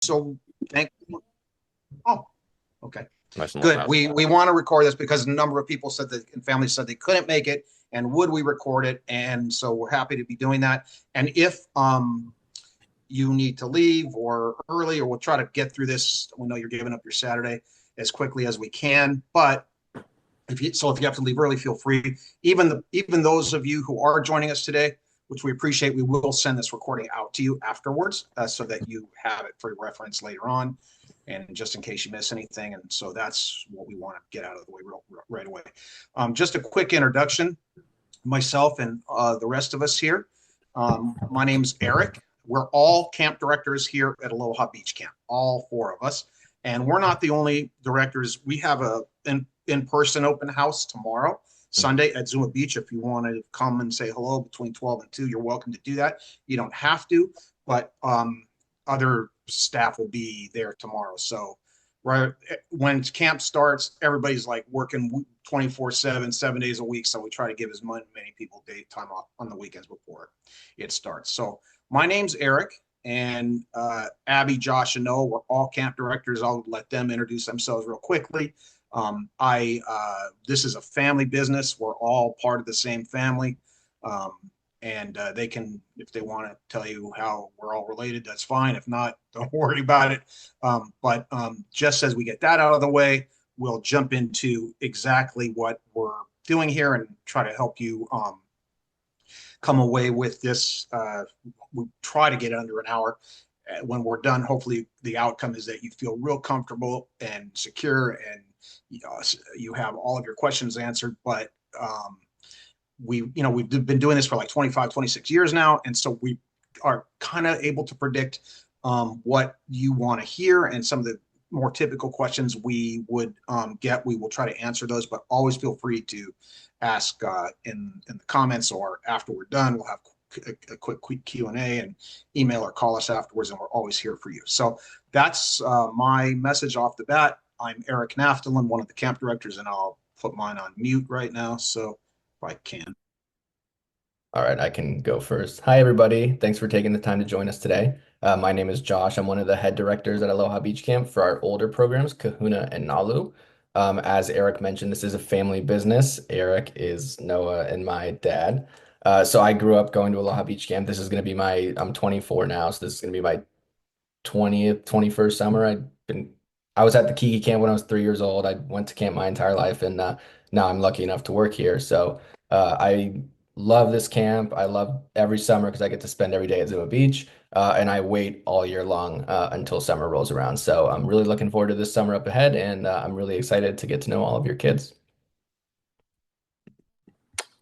so thank you. Oh, okay. Nice and Good. loud. We want to record this because a number of people said that and families said they couldn't make it, and would we record it? And so we're happy to be doing that. And if you need to leave or early, or we'll try to get through this. We know you're giving up your Saturday as quickly as we can, but if you have to leave early, feel free. Even those of you who are joining us today, which we appreciate, we will send this recording out to you afterwards, so that you have it for reference later on, and just in case you miss anything. And so that's what we want to get out of the way right away. Just a quick introduction, myself and the rest of us here. My name's Eric. We're all camp directors here at Aloha Beach Camp, all four of us. And we're not the only directors. We have a in-person open house tomorrow, Sunday at Zuma Beach. If you want to come and say hello between 12 and 2, you're welcome to do that. You don't have to, but other staff will be there tomorrow. So right when camp starts, everybody's like working 24/7, 7 days a week. So we try to give as many people day time off on the weekends before it starts. So my name's Eric, and Abby, Josh, and Noah, we're all camp directors. I'll let them introduce themselves real quickly. This is a family business. We're all part of the same family. And they can, if they want to tell you how we're all related, that's fine. If not, don't worry about it. But just as we get that out of the way, we'll jump into exactly what we're doing here and try to help you come away with this. We try to get it under an hour. When we're done, hopefully the outcome is that you feel real comfortable and secure, and you have all of your questions answered. But we've been doing this for like 25, 26 years now, and so we are kind of able to predict what you want to hear, and some of the more typical questions we would get. We will try to answer those, but always feel free to ask in the comments, or after we're done, we'll have a quick Q&A, and email or call us afterwards, and we're always here for you. So that's my message off the bat. I'm Eric Naftalin, one of the camp directors, and I'll put mine on mute right now, so if I can. All right, I can go first. Hi, everybody. Thanks for taking the time to join us today. My name is Josh. I'm one of the head directors at Aloha Beach Camp for our older programs, Kahuna and Nalu. As Eric mentioned, this is a family business. Eric is Noah and my dad. So I grew up going to Aloha Beach Camp. This is going to be I'm 24 now, so this is going to be my 20th, 21st summer. I was at the Keiki camp when I was 3 years old. I went to camp my entire life, and now I'm lucky enough to work here. So I love this camp. I love every summer because I get to spend every day at Zuma Beach, and I wait all year long until summer rolls around. So I'm really looking forward to this summer up ahead, and I'm really excited to get to know all of your kids.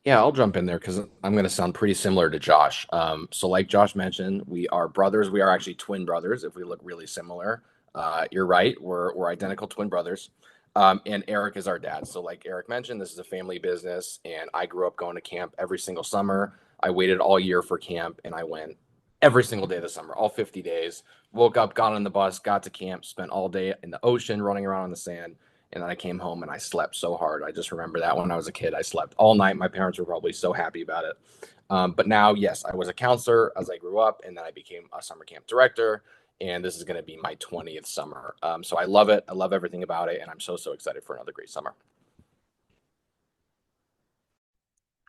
Yeah, I'll jump in there because I'm going to sound pretty similar to Josh. So, like Josh mentioned, we are brothers. We are actually twin brothers if we look really similar. You're right. We're identical twin brothers. And Eric is our dad. So, like Eric mentioned, this is a family business. And I grew up going to camp every single summer. I waited all year for camp, and I went every single day of the summer, all 50 days. Woke up, got on the bus, got to camp, spent all day in the ocean, running around on the sand. And then I came home and I slept so hard. I just remember that when I was a kid, I slept all night. My parents were probably so happy about it. But now, yes, I was a counselor as I grew up, and then I became a summer camp director. And this is going to be my 20th summer. So I love it. I love everything about it. And I'm so excited for another great summer.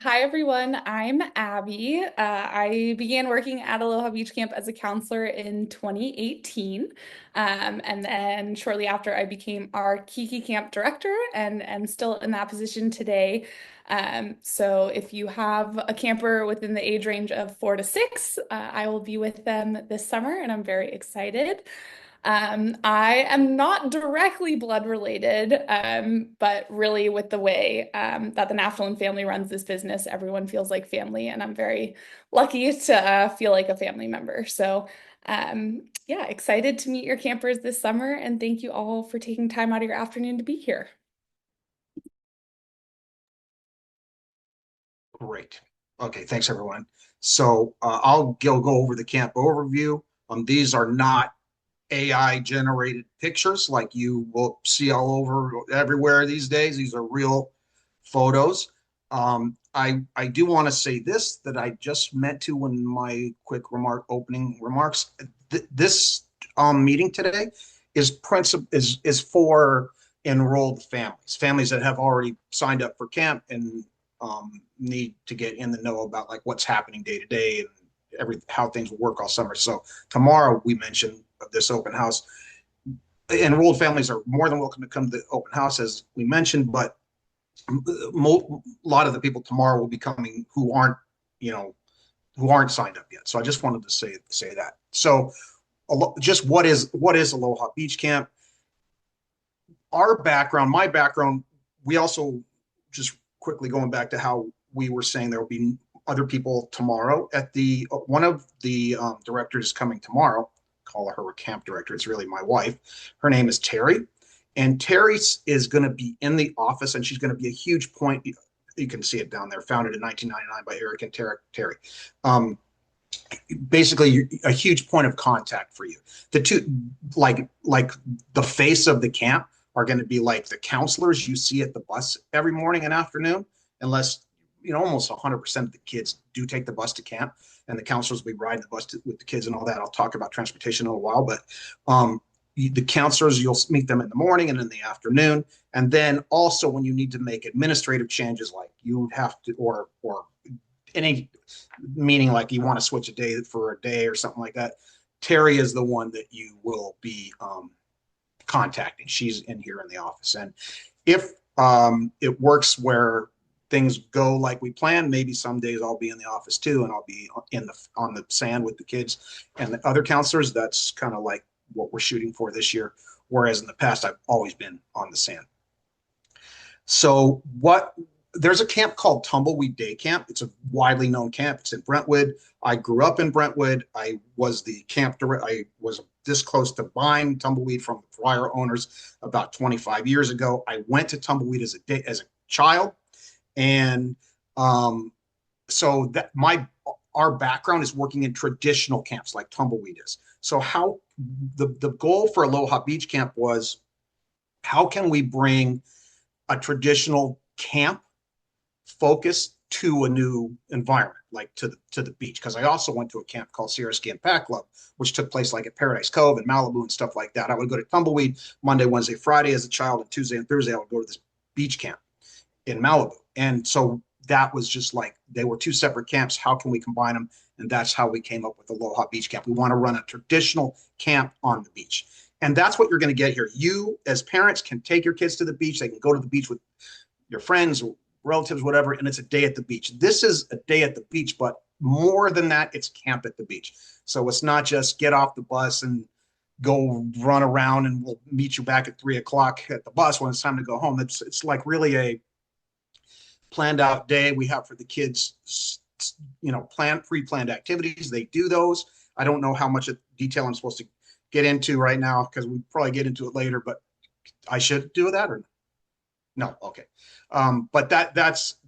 Hi, everyone. I'm Abby. I began working at Aloha Beach Camp as a counselor in 2018. And then shortly after, I became our Keiki camp director and still in that position today. So if you have a camper within the age range of 4 to 6, I will be with them this summer, and I'm very excited. I am not directly blood related, but really with the way that the Naftalin family runs this business, everyone feels like family, and I'm very lucky to feel like a family member. So, yeah, excited to meet your campers this summer, and thank you all for taking time out of your afternoon to be here. Great. Okay, thanks everyone. So I'll go over the camp overview. These are not AI generated pictures like you will see all over everywhere these days. These are real photos. I do want to say this that I just meant to in my quick opening remarks. This meeting today is for enrolled families that have already signed up for camp and need to get in the know about like what's happening day to day and how things will work all summer. So tomorrow we mentioned this open house. Enrolled families are more than welcome to come to the open house, as we mentioned, but a lot of the people tomorrow will be coming who aren't, who aren't signed up yet. So I just wanted to say that. So just what is Aloha Beach Camp? Our background, my background, we also, just quickly going back to how we were saying there will be other people tomorrow at one of the directors coming tomorrow. Call her a camp director. It's really my wife. Her name is Terry. And Terry is going to be in the office, and she's going to be a huge point. You can see it down there, founded in 1999 by Eric and Terry. Basically, a huge point of contact for you. The two, like the face of the camp, are going to be like the counselors you see at the bus every morning and afternoon, unless, almost 100% of the kids do take the bus to camp, and the counselors will be riding the bus with the kids and all that. I'll talk about transportation in a while, but the counselors, you'll meet them in the morning and in the afternoon. And then also when you need to make administrative changes, like you have to, or any meaning like you want to switch a day for a day or something like that, Terry is the one that you will be contacting. She's in here in the office. And if it works where things go like we plan, maybe some days I'll be in the office too, and I'll be on the sand with the kids and the other counselors. That's kind of like what we're shooting for this year, whereas in the past I've always been on the sand. So there's a camp called Tumbleweed Day Camp. It's a widely known camp. It's in Brentwood. I grew up in Brentwood. I was the camp director. I was this close to buying Tumbleweed from the prior owners about 25 years ago. I went to Tumbleweed as a child, and so that our background is working in traditional camps like Tumbleweed is. So how the goal for Aloha Beach Camp was, how can we bring a traditional camp focus to a new environment, like to the beach? Because I also went to a camp called Sierra Ski and Pack Club, which took place like at Paradise Cove and Malibu and stuff like that. I would go to Tumbleweed Monday, Wednesday, Friday as a child, and Tuesday and Thursday I would go to this beach camp in Malibu. And so that was just like, they were two separate camps. How can we combine them? And that's how we came up with Aloha Beach Camp. We want to run a traditional camp on the beach. And that's what you're going to get here. You, as parents, can take your kids to the beach. They can go to the beach with your friends, relatives, whatever, and it's a day at the beach. This is a day at the beach, but more than that, it's camp at the beach. So it's not just get off the bus and go run around and we'll meet you back at 3 o'clock at the bus when it's time to go home. It's like really a planned out day we have for the kids, pre-planned activities. They do those. I don't know how much detail I'm supposed to get into right now, because we probably get into it later, but I should do that or no? Okay. But that's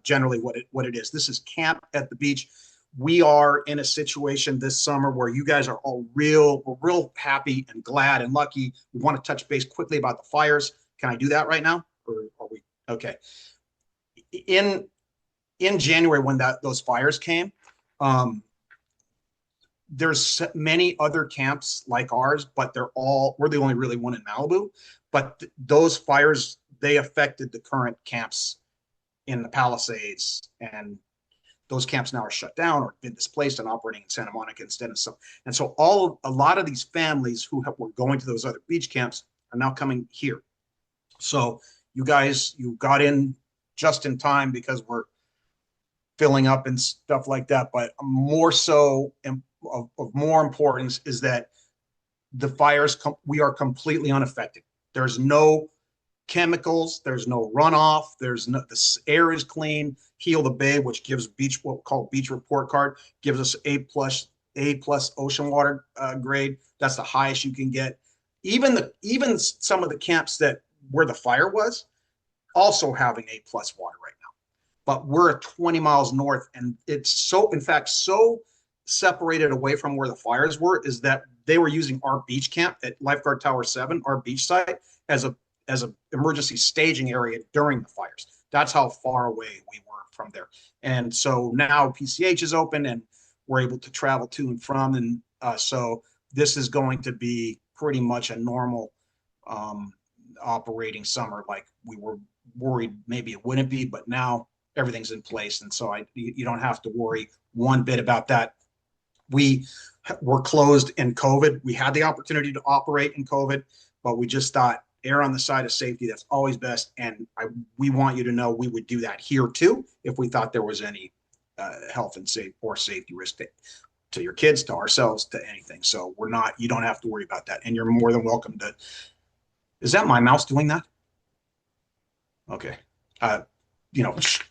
generally what it is. This is camp at the beach. We are in a situation this summer where you guys are all we're real happy and glad and lucky. We want to touch base quickly about the fires. Can I do that right now? Or are we okay? In January, when those fires came, there's many other camps like ours, but we're the only really one in Malibu. But those fires, they affected the current camps in the Palisades, and those camps now are shut down or been displaced and operating in Santa Monica instead of so. And so a lot of these families who were going to those other beach camps are now coming here. So you got in just in time, because we're filling up and stuff like that. But more so, of more importance is that the fires, we are completely unaffected. There's no chemicals, there's no runoff, the air is clean. Heal the Bay, which gives what we call beach report card, gives us A+ ocean water grade. That's the highest you can get. Even some of the camps where the fire was also having A+ water right now. But we're 20 miles north, and it's so separated away from where the fires were, is that they were using our beach camp at Lifeguard Tower 7, our beach site, as a emergency staging area during the fires. That's how far away we were from there. And so now PCH is open and we're able to travel to and from. And so this is going to be pretty much a normal operating summer. Like we were worried maybe it wouldn't be, but now everything's in place. And so you don't have to worry one bit about that. We were closed in COVID. We had the opportunity to operate in COVID, but we just thought err on the side of safety. That's always best. And we want you to know we would do that here too if we thought there was any health and safety risk to your kids, to ourselves, to anything. So you don't have to worry about that. And you're more than welcome to. Is that my mouse doing that? Okay.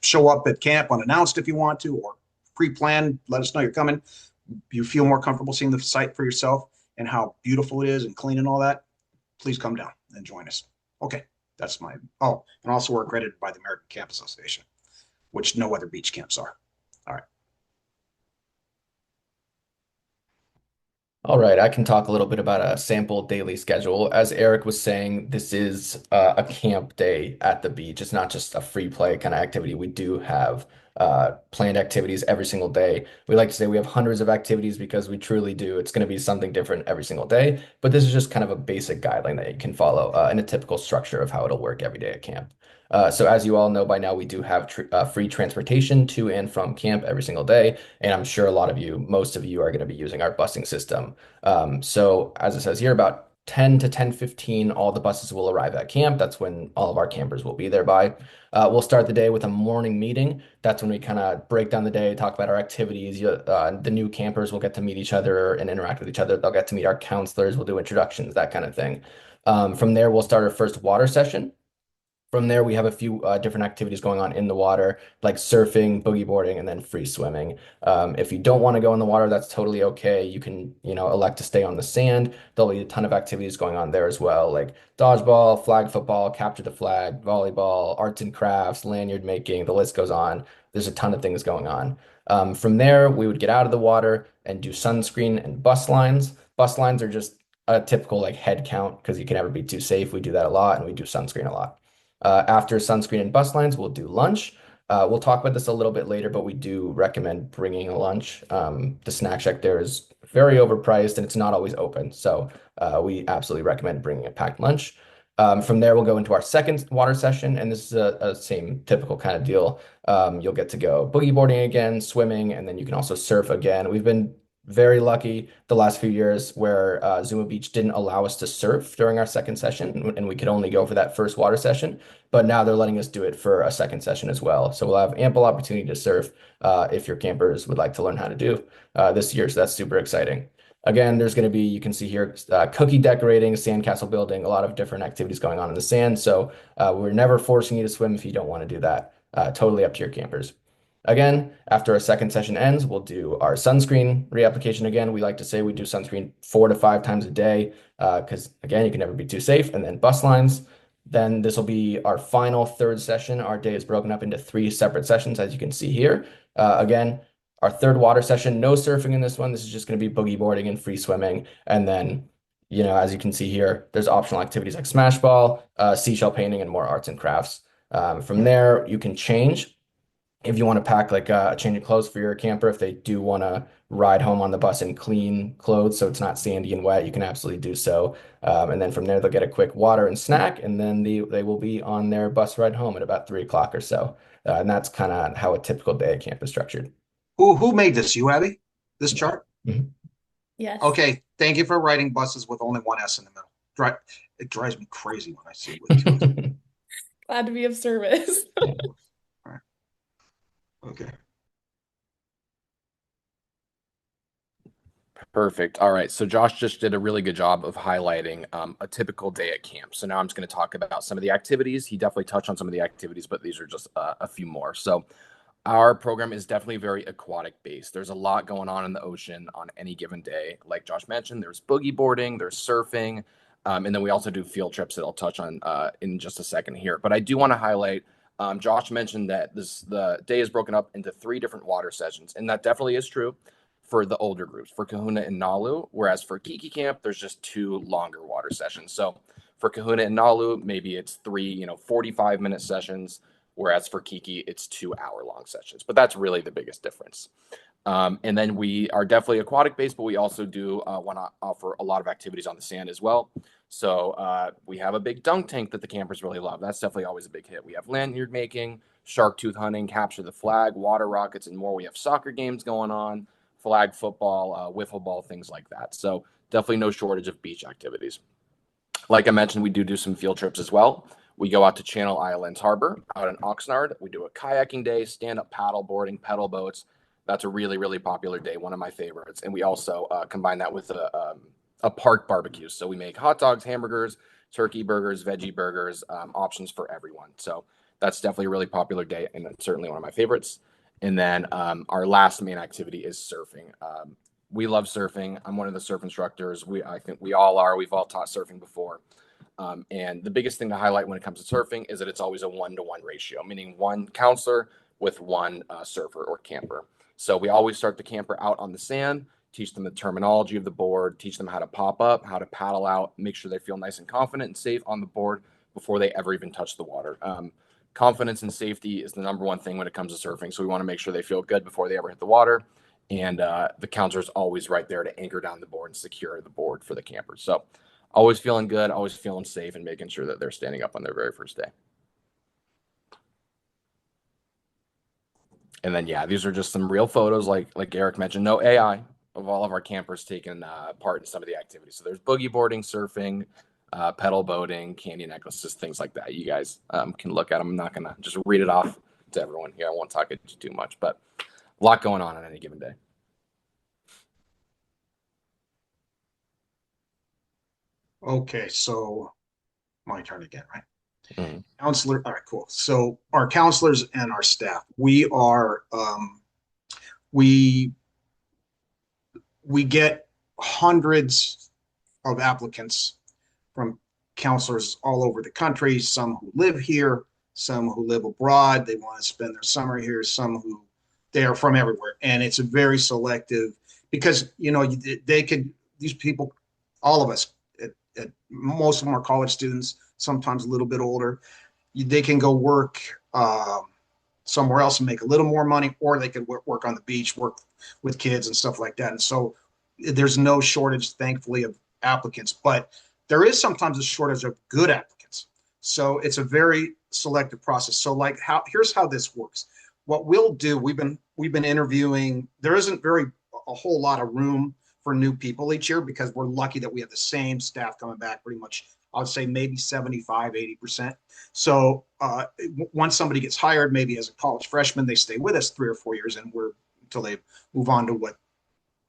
Show up at camp unannounced if you want to, or pre-planned. Let us know you're coming. You feel more comfortable seeing the site for yourself and how beautiful it is and clean and all that, please come down and join us. Okay, that's and also we're accredited by the American Camp Association, which no other beach camps are. All right. All right, I can talk a little bit about a sample daily schedule. As Eric was saying, this is a camp day at the beach. It's not just a free play kind of activity. We do have planned activities every single day. We like to say we have hundreds of activities because we truly do. It's going to be something different every single day, but this is just kind of a basic guideline that you can follow in a typical structure of how it'll work every day at camp. So as you all know by now, we do have free transportation to and from camp every single day. And I'm sure most of you are going to be using our busing system. So as it says here, about 10 to 10:15, all the buses will arrive at camp. That's when all of our campers will be there by. We'll start the day with a morning meeting. That's when we kind of break down the day, talk about our activities. The new campers will get to meet each other and interact with each other. They'll get to meet our counselors. We'll do introductions, that kind of thing. From there, we'll start our first water session. From there, we have a few different activities going on in the water, like surfing, boogie boarding, and then free swimming. If you don't want to go in the water, that's totally okay. You can, elect to stay on the sand. There'll be a ton of activities going on there as well, like dodgeball, flag football, capture the flag, volleyball, arts and crafts, lanyard making, the list goes on. There's a ton of things going on. From there, we would get out of the water and do sunscreen and bus lines. Bus lines are just a typical like head count because you can never be too safe. We do that a lot and we do sunscreen a lot. After sunscreen and bus lines, we'll do lunch. We'll talk about this a little bit later, but we do recommend bringing a lunch. The snack shack there is very overpriced and it's not always open. So we absolutely recommend bringing a packed lunch. From there, we'll go into our second water session, and this is a same typical kind of deal. You'll get to go boogie boarding again, swimming, and then you can also surf again. We've been very lucky the last few years where Zuma Beach didn't allow us to surf during our second session, and we could only go for that first water session. But now they're letting us do it for a second session as well. So we'll have ample opportunity to surf if your campers would like to learn how to do this year. So that's super exciting. Again, there's going to be, you can see here, cookie decorating, sandcastle building, a lot of different activities going on in the sand. So we're never forcing you to swim if you don't want to do that. Totally up to your campers. Again, after our second session ends, we'll do our sunscreen reapplication again. We like to say we do sunscreen 4 to 5 times a day because, again, you can never be too safe. And then bus lines. Then this will be our final third session. Our day is broken up into 3 separate sessions, as you can see here. Again, our third water session, no surfing in this one. This is just going to be boogie boarding and free swimming. And then, as you can see here, there's optional activities like smash ball, seashell painting, and more arts and crafts. From there, you can change. If you want to pack like a change of clothes for your camper, if they do want to ride home on the bus in clean clothes so it's not sandy and wet, you can absolutely do so. And then from there, they'll get a quick water and snack, and then they will be on their bus ride home at about 3 o'clock or so. And that's kind of how a typical day at camp is structured. Who made this? You, Abby? This chart? Mhm. Yes. Okay. Thank you for writing buses with only one S in the middle. It drives me crazy when I see it with 2 S's. Glad to be of service. All right. Okay. Perfect. All right. So Josh just did a really good job of highlighting a typical day at camp. So now I'm just going to talk about some of the activities. He definitely touched on some of the activities, but these are just a few more. So our program is definitely very aquatic based. There's a lot going on in the ocean on any given day. Like Josh mentioned, there's boogie boarding, there's surfing, and then we also do field trips that I'll touch on in just a second here. But I do want to highlight, Josh mentioned that the day is broken up into 3 different water sessions, and that definitely is true for the older groups, for Kahuna and Nalu, whereas for Keiki camp, there's just 2 longer water sessions. So for Kahuna and Nalu, maybe it's 3, 45-minute sessions, whereas for Keiki, it's 2-hour-long sessions. But that's really the biggest difference. And then we are definitely aquatic based, but we also do want to offer a lot of activities on the sand as well. So we have a big dunk tank that the campers really love. That's definitely always a big hit. We have lanyard making, shark tooth hunting, capture the flag, water rockets, and more. We have soccer games going on, flag football, wiffle ball, things like that. So definitely no shortage of beach activities. Like I mentioned, we do some field trips as well. We go out to Channel Islands Harbor out in Oxnard. We do a kayaking day, stand-up paddle boarding, pedal boats. That's a really, really popular day, one of my favorites. And we also combine that with a park barbecue. So we make hot dogs, hamburgers, turkey burgers, veggie burgers, options for everyone. So that's definitely a really popular day, and it's certainly one of my favorites. And then our last main activity is surfing. We love surfing. I'm one of the surf instructors. I think we all are. We've all taught surfing before. And the biggest thing to highlight when it comes to surfing is that it's always a 1-to-1 ratio, meaning one counselor with one surfer or camper. So we always start the camper out on the sand, teach them the terminology of the board, teach them how to pop up, how to paddle out, make sure they feel nice and confident and safe on the board before they ever even touch the water. Confidence and safety is the number one thing when it comes to surfing. So we want to make sure they feel good before they ever hit the water. And the counselor is always right there to anchor down the board and secure the board for the campers. So always feeling good, always feeling safe, and making sure that they're standing up on their very first day. And then, yeah, these are just some real photos, like Eric mentioned, no AI, of all of our campers taking part in some of the activities. So there's boogie boarding, surfing, pedal boating, candy necklaces, things like that. You guys can look at them. I'm not going to just read it off to everyone here. I won't talk it too much, but a lot going on any given day. Okay, so my turn again, right? Mhm. Counselor, all right, cool. So our counselors and our staff, we are we get hundreds of applicants from counselors all over the country, some who live here, some who live abroad, they want to spend their summer here, some who they are from everywhere. And it's a very selective because, you know, they could, these people, all of us, most of them are college students, sometimes a little bit older. They can go work somewhere else and make a little more money, or they could work on the beach, work with kids and stuff like that. And so there's no shortage, thankfully, of applicants, but there is sometimes a shortage of good applicants. So it's a very selective process. So like here's how this works. What we'll do, we've been interviewing. There isn't a whole lot of room for new people each year because we're lucky that we have the same staff coming back pretty much. I would say maybe 75, 80%. So once somebody gets hired, maybe as a college freshman, they stay with us 3 or 4 years, and we're until they move on to what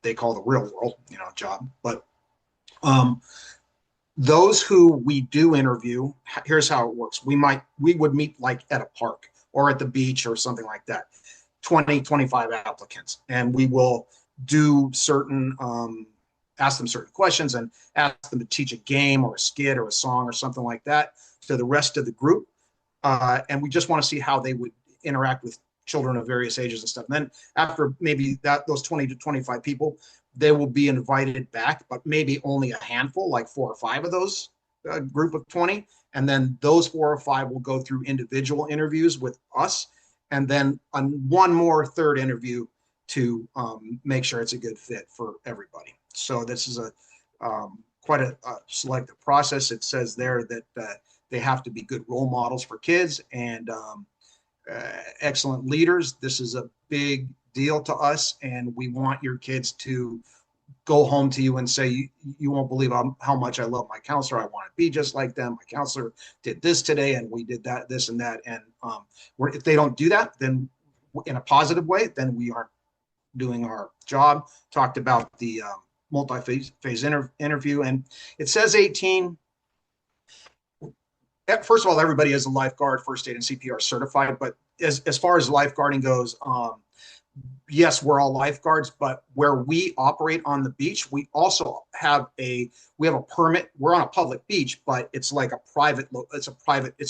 they call the real world, you know, job. But those who we do interview, here's how it works. We would meet like at a park or at the beach or something like that, 20, 25 applicants. And we will do certain, ask them certain questions and ask them to teach a game or a skit or a song or something like that to the rest of the group. And we just want to see how they would interact with children of various ages and stuff. And then after maybe those 20 to 25 people, they will be invited back, but maybe only a handful, like 4 or 5 of those group of 20. And then those 4 or 5 will go through individual interviews with us. And then one more third interview to make sure it's a good fit for everybody. So this is quite a selective process. It says there that they have to be good role models for kids and excellent leaders. This is a big deal to us, and we want your kids to go home to you and say, you won't believe how much I love my counselor. I want to be just like them. My counselor did this today, and we did that, this and that. And if they don't do that, then in a positive way, then we aren't doing our job. Talked about the multi-phase interview, and it says 18. First of all, everybody is a lifeguard, first aid, and CPR certified. But as far as lifeguarding goes, yes, we're all lifeguards. But where we operate on the beach, we also have a permit. We're on a public beach, but it's like a private. It's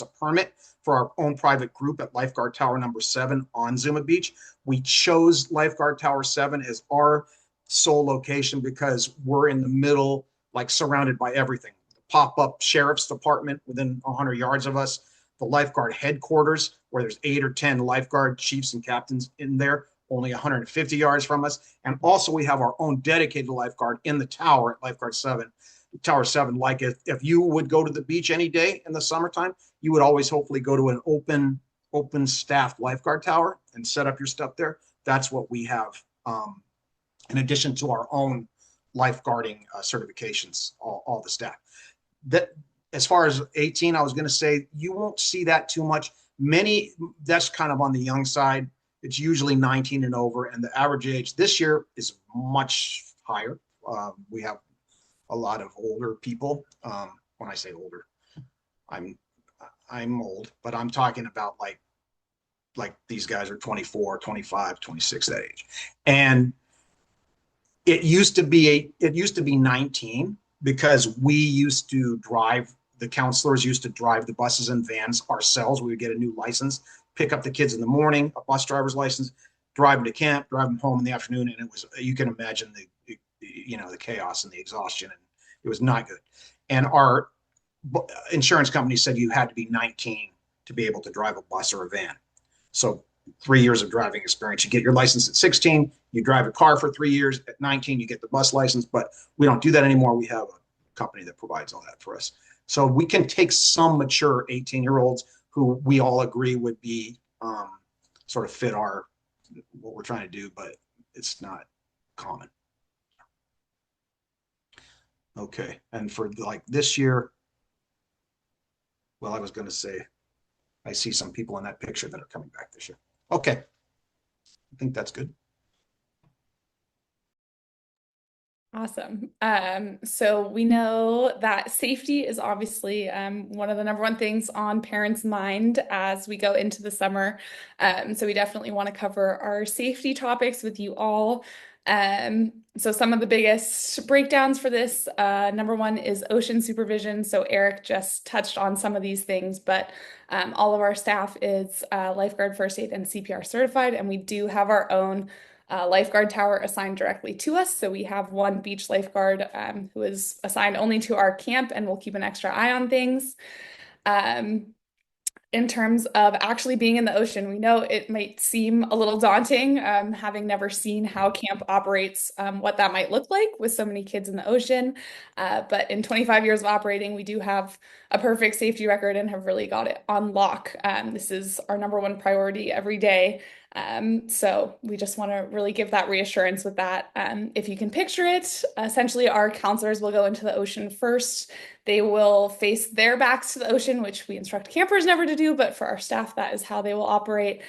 a permit for our own private group at Lifeguard Tower number 7 on Zuma Beach. We chose Lifeguard Tower 7 as our sole location because we're in the middle, like surrounded by everything. Pop-up sheriff's department within 100 yards of us, the lifeguard headquarters where there's 8 or 10 lifeguard chiefs and captains in there only 150 yards from us. And also we have our own dedicated lifeguard in the tower at Lifeguard 7, Tower 7. Like if you would go to the beach any day in the summertime, you would always hopefully go to an open staffed lifeguard tower and set up your stuff there. That's what we have, in addition to our own lifeguarding certifications, all the staff. That, as far as 18, I was going to say you won't see that too much. That's kind of on the young side. It's usually 19 and over, and the average age this year is much higher. We have a lot of older people. When I say older, I'm old, but I'm talking about like these guys are 24, 25, 26, that age. And it used to be 19 because the counselors used to drive the buses and vans ourselves. We would get a new license, pick up the kids in the morning, a bus driver's license, drive them to camp, drive them home in the afternoon. And you can imagine the chaos and the exhaustion, and it was not good. And our insurance company said you had to be 19 to be able to drive a bus or a van. So 3 years of driving experience. You get your license at 16, you drive a car for 3 years. At 19, you get the bus license, but we don't do that anymore. We have a company that provides all that for us. So we can take some mature 18-year-olds who we all agree would be sort of fit what we're trying to do, but it's not common. Okay, and for like this year, well, I was going to say, I see some people in that picture that are coming back this year. Okay, I think that's good. Awesome. So we know that safety is obviously one of the number one things on parents' mind as we go into the summer. So we definitely want to cover our safety topics with you all. So some of the biggest breakdowns for this, number one is ocean supervision. So Eric just touched on some of these things, but all of our staff is lifeguard, first aid, and CPR certified, and we do have our own lifeguard tower assigned directly to us. So we have one beach lifeguard who is assigned only to our camp and will keep an extra eye on things. In terms of actually being in the ocean, we know it might seem a little daunting, having never seen how camp operates, what that might look like with so many kids in the ocean. But in 25 years of operating, we do have a perfect safety record and have really got it on lock. This is our number one priority every day. So we just want to really give that reassurance with that. If you can picture it, essentially our counselors will go into the ocean first. They will face their backs to the ocean, which we instruct campers never to do, but for our staff, that is how they will operate,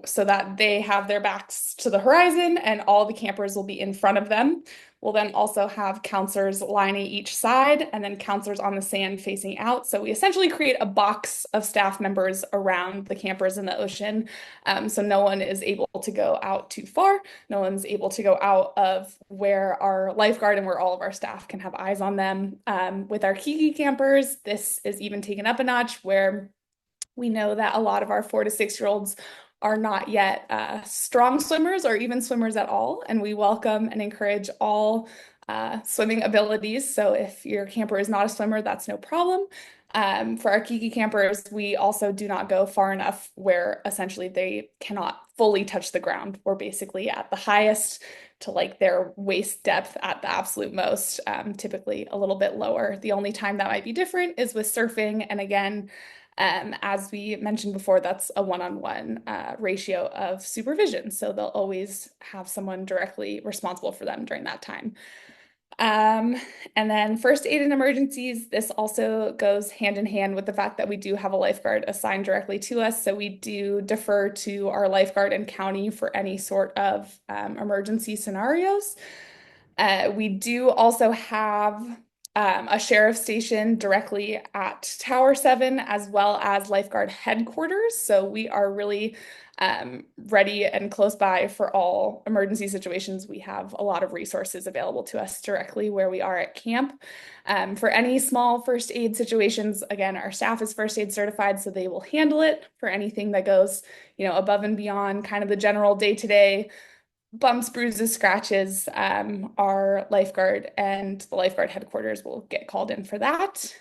so that they have their backs to the horizon and all the campers will be in front of them. We'll then also have counselors lining each side and then counselors on the sand facing out. So we essentially create a box of staff members around the campers in the ocean. So no one is able to go out too far. No one's able to go out of where our lifeguard and where all of our staff can have eyes on them. With our Keiki campers, this is even taken up a notch where we know that a lot of our 4 to 6-year-olds are not yet strong swimmers or even swimmers at all. And we welcome and encourage all swimming abilities. So if your camper is not a swimmer, that's no problem. For our Keiki campers, we also do not go far enough where essentially they cannot fully touch the ground. We're basically at the highest to like their waist depth at the absolute most, typically a little bit lower. The only time that might be different is with surfing. And again, as we mentioned before, that's a one-on-one ratio of supervision. So they'll always have someone directly responsible for them during that time. And then first aid in emergencies, this also goes hand in hand with the fact that we do have a lifeguard assigned directly to us. So we do defer to our lifeguard and county for any sort of emergency scenarios. We do also have a sheriff's station directly at Tower 7, as well as lifeguard headquarters. So we are really ready and close by for all emergency situations. We have a lot of resources available to us directly where we are at camp. For any small first aid situations, again, our staff is first aid certified, so they will handle it. For anything that goes, above and beyond kind of the general day-to-day bumps, bruises, scratches, our lifeguard and the lifeguard headquarters will get called in for that.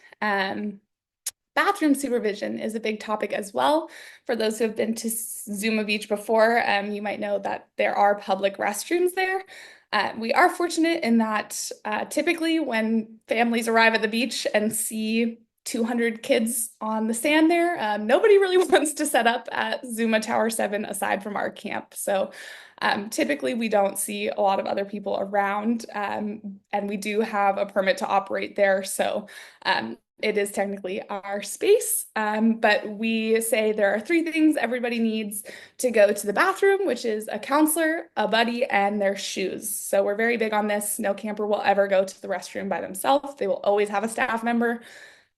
bathroom supervision is a big topic as well. For those who have been to Zuma Beach before, you might know that there are public restrooms there. We are fortunate in that typically when families arrive at the beach and see 200 kids on the sand there, nobody really wants to set up at Zuma Tower 7 aside from our camp. So typically we don't see a lot of other people around, and we do have a permit to operate there. So it is technically our space, but we say there are 3 things everybody needs to go to the bathroom, which is a counselor, a buddy, and their shoes. So we're very big on this. No camper will ever go to the restroom by themselves. They will always have a staff member,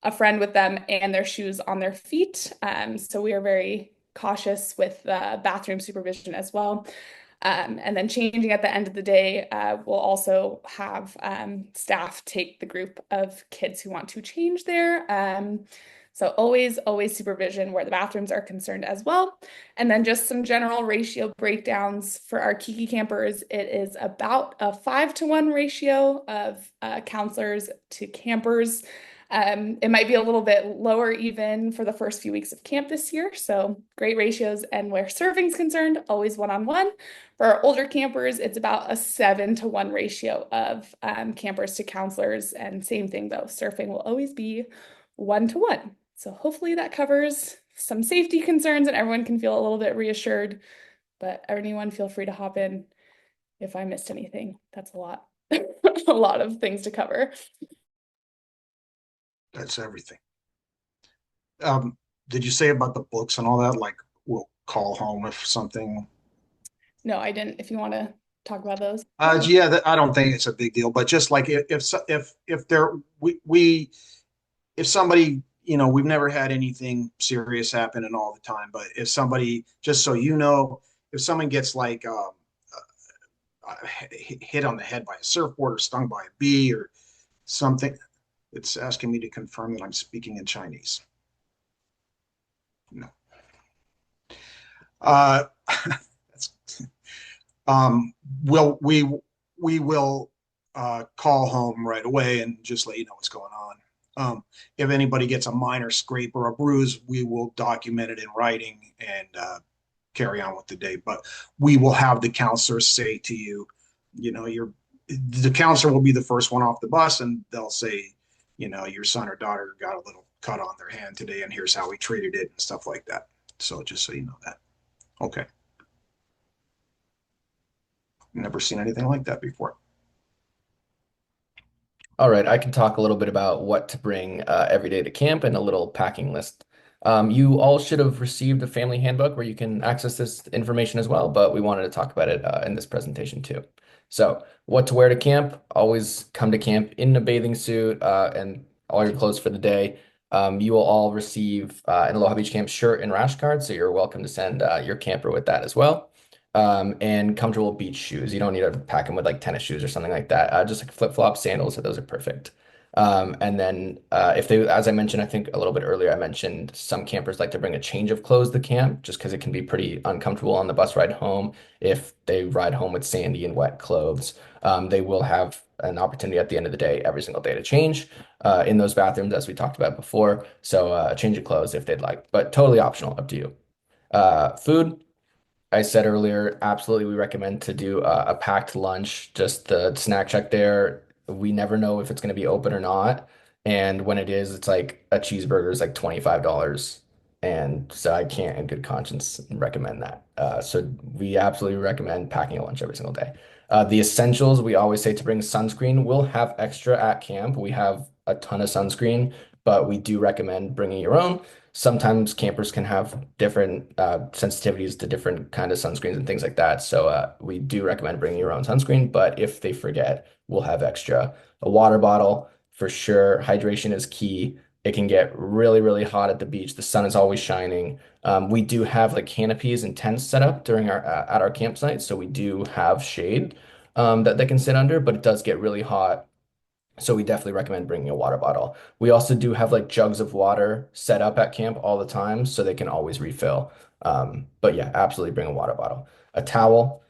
a friend with them, and their shoes on their feet. So we are very cautious with bathroom supervision as well. And then changing at the end of the day, we'll also have staff take the group of kids who want to change there. So always supervision where the bathrooms are concerned as well. And then just some general ratio breakdowns for our Keiki campers. It is about a 5-to-1 ratio of counselors to campers. It might be a little bit lower even for the first few weeks of camp this year. So great ratios. And where surfing is concerned, always one-on-one. For our older campers, it's about a 7-to-1 ratio of campers to counselors. And same thing though, surfing will always be 1-to-1. So hopefully that covers some safety concerns and everyone can feel a little bit reassured. But anyone feel free to hop in if I missed anything. That's a lot, a lot of things to cover. That's everything. Did you say about the books and all that? Like we'll call home if something. No, I didn't. If you want to talk about those. Yeah, I don't think it's a big deal, but just like if there if somebody, we've never had anything serious happen in all the time, but if somebody, just so you know, if someone gets like hit on the head by a surfboard or stung by a bee or something, it's asking me to confirm that I'm speaking in Chinese. No. That's, we will call home right away and just let you know what's going on. If anybody gets a minor scrape or a bruise, we will document it in writing and carry on with the day. But we will have the counselor say to you, the counselor will be the first one off the bus, and they'll say, your son or daughter got a little cut on their hand today, and here's how we treated it and stuff like that. So just so you know that. Okay. Never seen anything like that before. All right, I can talk a little bit about what to bring every day to camp and a little packing list. You all should have received a family handbook where you can access this information as well, but we wanted to talk about it in this presentation too. So what to wear to camp? Always come to camp in a bathing suit and all your clothes for the day. You will all receive an Aloha Beach Camp shirt and rash card, so you're welcome to send your camper with that as well. And comfortable beach shoes. You don't need to pack them with like tennis shoes or something like that. Just like flip-flops, sandals, so those are perfect. And then if they, as I mentioned, I think a little bit earlier, I mentioned some campers like to bring a change of clothes to camp just because it can be pretty uncomfortable on the bus ride home. If they ride home with sandy and wet clothes, they will have an opportunity at the end of the day, every single day to change in those bathrooms, as we talked about before. So a change of clothes if they'd like, but totally optional, up to you. Food. I said earlier, absolutely, we recommend to do a packed lunch. Just the snack check there. We never know if it's going to be open or not. And when it is, it's like a cheeseburger is like $25. And so I can't in good conscience recommend that. So we absolutely recommend packing a lunch every single day. The essentials, we always say to bring sunscreen. We'll have extra at camp. We have a ton of sunscreen, but we do recommend bringing your own. Sometimes campers can have different sensitivities to different kind of sunscreens and things like that. So we do recommend bringing your own sunscreen, but if they forget, we'll have extra. A water bottle, for sure. Hydration is key. It can get really, really hot at the beach. The sun is always shining. We do have like canopies and tents set up during our at our campsite, so we do have shade that they can sit under, but it does get really hot. So we definitely recommend bringing a water bottle. We also do have like jugs of water set up at camp all the time so they can always refill. But yeah, absolutely bring a water bottle. A towel,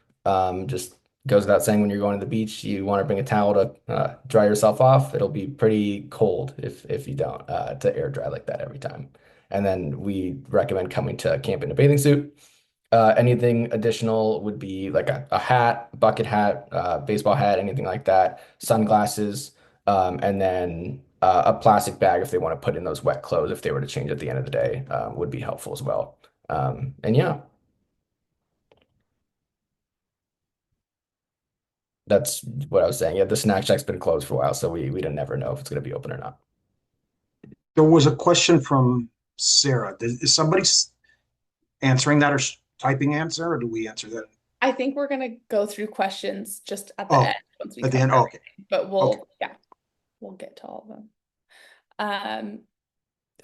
just goes without saying, when you're going to the beach, you want to bring a towel to dry yourself off. It'll be pretty cold if you don't to air dry like that every time. And then we recommend coming to camp in a bathing suit. Anything additional would be like a hat, bucket hat, baseball hat, anything like that, sunglasses, and then a plastic bag if they want to put in those wet clothes if they were to change at the end of the day, would be helpful as well. And yeah, that's what I was saying. Yeah, the snack shack's been closed for a while, so we don't never know if it's going to be open or not. There was a question from Sarah. Is somebody answering that or typing answer, or do we answer that? I think we're gonna go through questions just at the Oh, end once we at the cover end. Oh, okay. everything, but Okay. we'll get to all of them.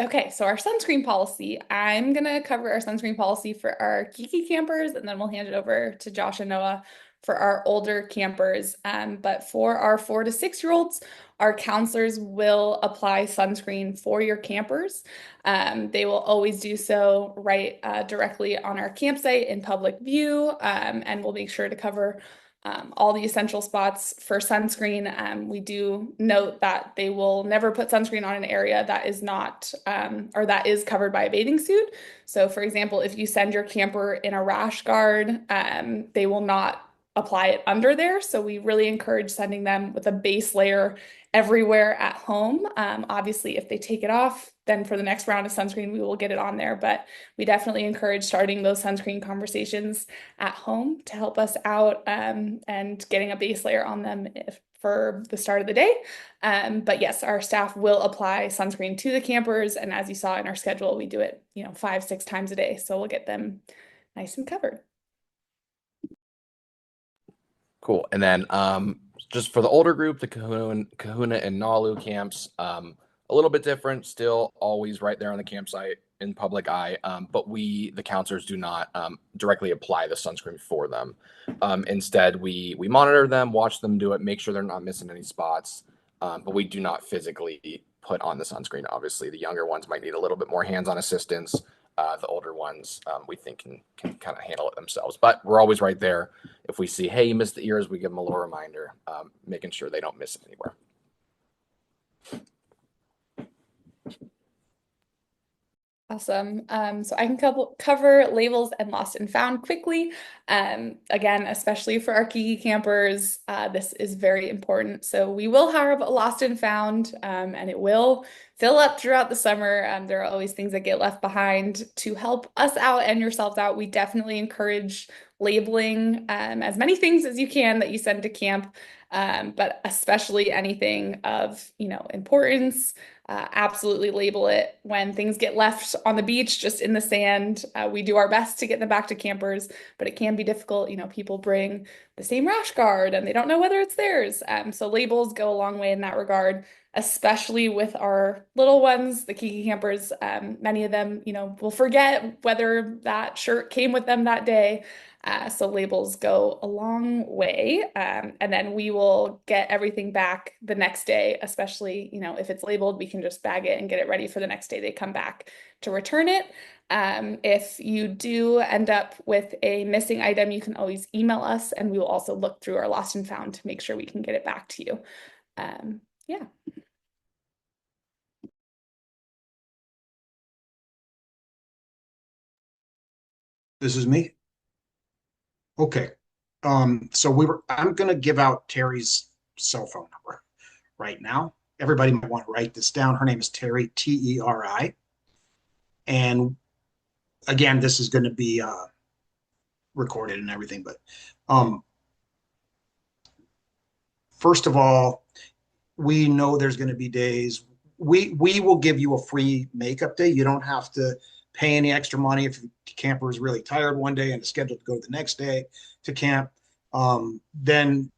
Okay, so our sunscreen policy. I'm gonna cover our sunscreen policy for our Keiki campers, and then we'll hand it over to Josh and Noah for our older campers. But for our 4 to 6-year-olds, our counselors will apply sunscreen for your campers. They will always do so right directly on our campsite in public view, and we'll make sure to cover all the essential spots for sunscreen. We do note that they will never put sunscreen on an area that is not or that is covered by a bathing suit. So, for example, if you send your camper in a rash guard, they will not apply it under there. So we really encourage sending them with a base layer everywhere at home. Obviously, if they take it off, then for the next round of sunscreen, we will get it on there. But we definitely encourage starting those sunscreen conversations at home to help us out and getting a base layer on them for the start of the day. But yes, our staff will apply sunscreen to the campers. And as you saw in our schedule, we do it, 5-6 times a day. So we'll get them nice and covered. Cool. And then just for the older group, the Kahuna and Nalu camps, a little bit different, still always right there on the campsite in public eye, but the counselors do not directly apply the sunscreen for them. Instead, we monitor them, watch them do it, make sure they're not missing any spots, but we do not physically put on the sunscreen. Obviously, the younger ones might need a little bit more hands-on assistance. The older ones, we think can kind of handle it themselves, but we're always right there. If we see, hey, you missed the ears, we give them a little reminder, making sure they don't miss it anywhere. Awesome. So I can cover labels and lost and found quickly. Again, especially for our Keiki campers, this is very important. So we will have a lost and found, and it will fill up throughout the summer. There are always things that get left behind. To help us out and yourselves out, we definitely encourage labeling as many things as you can that you send to camp, but especially anything of importance. Absolutely label it. When things get left on the beach, just in the sand, we do our best to get them back to campers, but it can be difficult. People bring the same rash guard and they don't know whether it's theirs. So labels go a long way in that regard, especially with our little ones, the Keiki campers. Many of them, will forget whether that shirt came with them that day. So labels go a long way. And then we will get everything back the next day, especially, if it's labeled, we can just bag it and get it ready for the next day they come back to return it. If you do end up with a missing item, you can always email us and we will also look through our lost and found to make sure we can get it back to you. Yeah. This is me. Okay. So I'm going to give out Terry's cell phone number right now. Everybody might want to write this down. Her name is Terry, Teri. And again, this is going to be recorded and everything. But first of all, we know there's going to be days. We will give you a free makeup day. You don't have to pay any extra money if the camper is really tired one day and is scheduled to go the next day to camp. Then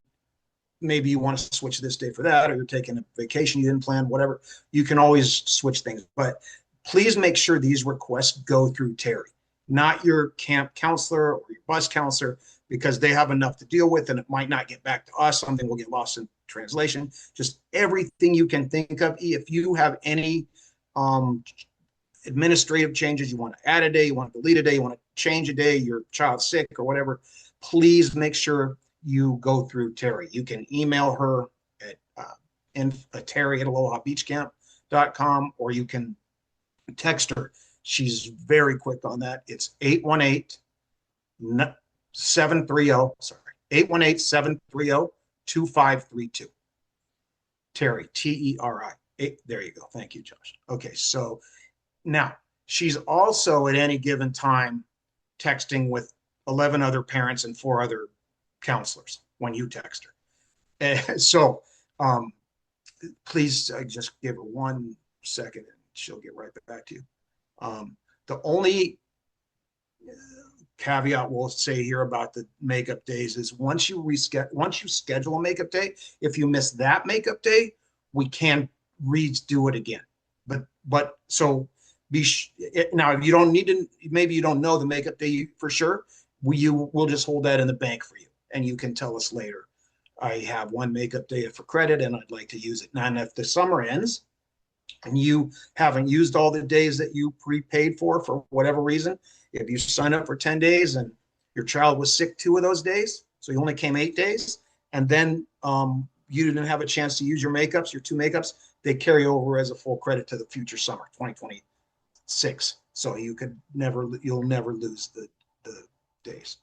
maybe you want to switch this day for that, or you're taking a vacation you didn't plan, whatever. You can always switch things. But please make sure these requests go through Terry, not your camp counselor or your bus counselor, because they have enough to deal with and it might not get back to us. Something will get lost in translation. Just everything you can think of. If you have any administrative changes, you want to add a day, you want to delete a day, you want to change a day, your child's sick or whatever, please make sure you go through Terry. You can email her at terry@alohabeachcamp.com, or you can text her. She's very quick on that. It's 818-730, sorry, 818-730-2532. Terry, Teri. There you go. Thank you, Josh. Okay, so now she's also at any given time texting with 11 other parents and 4 other counselors when you text her. So please just give her 1 second and she'll get right back to you. The only caveat we'll say here about the makeup days is once you schedule a makeup day, if you miss that makeup day, we can redo it again. But so now if you don't need to, maybe you don't know the makeup day for sure, we'll just hold that in the bank for you, and you can tell us later, I have 1 makeup day for credit and I'd like to use it. Now, and if the summer ends and you haven't used all the days that you prepaid for whatever reason, if you sign up for 10 days and your child was sick 2 of those days, so you only came 8 days, and then you didn't have a chance to use your 2 makeups, they carry over as a full credit to the future summer, 2026. So you'll never lose the days.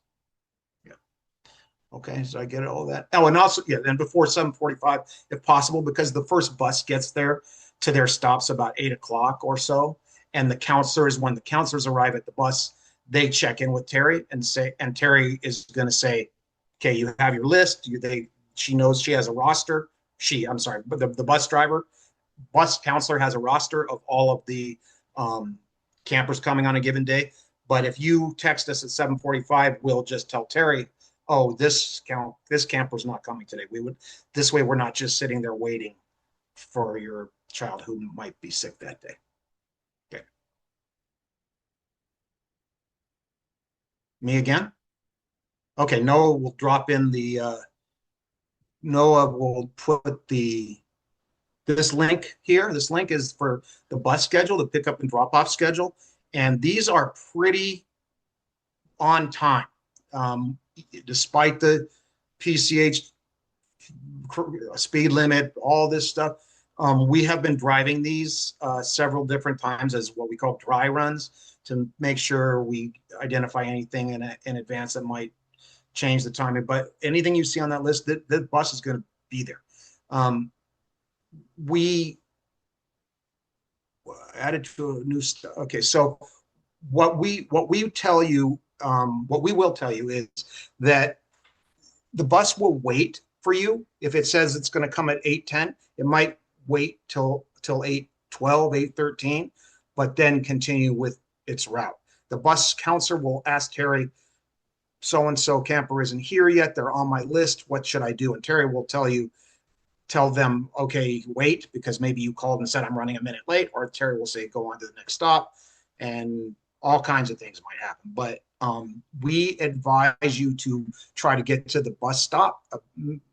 Yeah. Okay, so I get all that. Oh, and also, yeah, and before 7:45, if possible, because the first bus gets there to their stops about 8 o'clock or so. And when the counselors arrive at the bus, they check in with Terry and Terry is going to say, okay, you have your list. She knows she has a roster. But the bus counselor has a roster of all of the campers coming on a given day. But if you text us at 7:45, we'll just tell Terry, oh, this camper's not coming today. This way we're not just sitting there waiting for your child who might be sick that day. Okay. Me again? Okay, Noah will drop in Noah will put this link here. This link is for the bus schedule, the pickup and drop off schedule. And these are pretty on time. Despite the PCH speed limit, all this stuff, we have been driving these several different times as what we call dry runs to make sure we identify anything in advance that might change the timing. But anything you see on that list, the bus is going to be there. We added to a new stuff. Okay, so what we will tell you is that the bus will wait for you. If it says it's going to come at 8:10, it might wait till 8:12, 8:13, but then continue with its route. The bus counselor will ask Terry, so-and-so camper isn't here yet. They're on my list. What should I do? And Terry will tell them, okay, wait, because maybe you called and said I'm running a minute late, or Terry will say, go on to the next stop, and all kinds of things might happen. But we advise you to try to get to the bus stop a